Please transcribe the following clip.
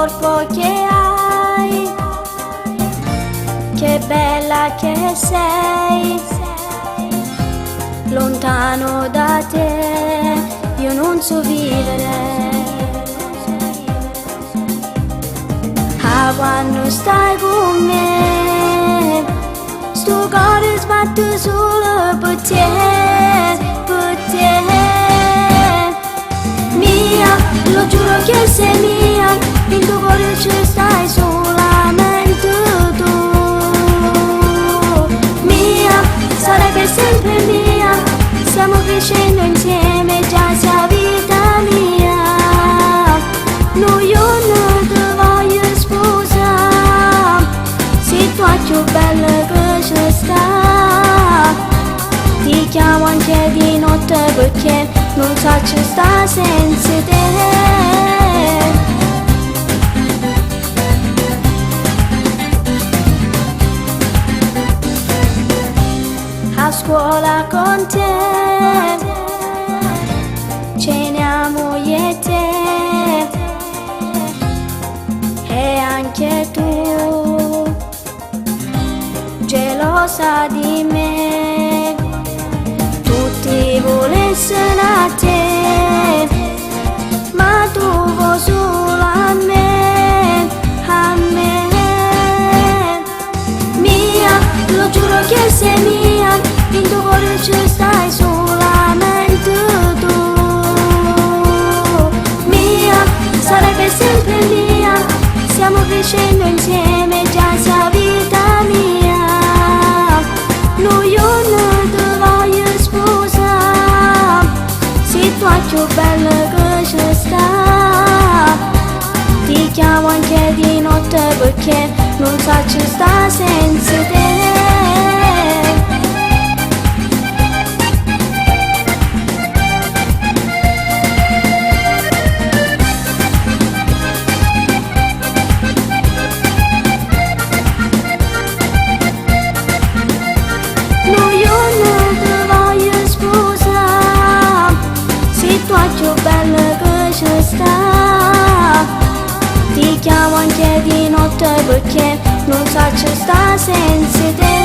corpo che hai, che bella che sei. Lontano da te io non so vivere. Quando stai con me, sto cuore sbatte solo per te, per te. Mia, lo giuro che sei mia, in tuo cuore ci stai solamente tu. Mia, sarai per sempre mia, stiamo crescendo insieme, già sei vita mia. No, io non ti voglio sposare, sei tu più bella che ci sta. Ti chiamo anche di notte perché non so ci sta senza te. A scuola con te ceniamo io e te, e anche tu gelosa di me. Tutti volessero a te, ma tu vuoi solo a me, a me. Mia, lo giuro che sei mia, in tuo cuore ci stai solamente tu. Mia, sarai per sempre mia, stiamo crescendo insieme, già sei vita mia. No, io non ti voglio sposare, sei tu più bella che ci sta. Ti chiamo anche di notte perché non so ci sta senza te. Più bella che ci sta. Ti chiamo anche di notte perché non so ci sta senza te.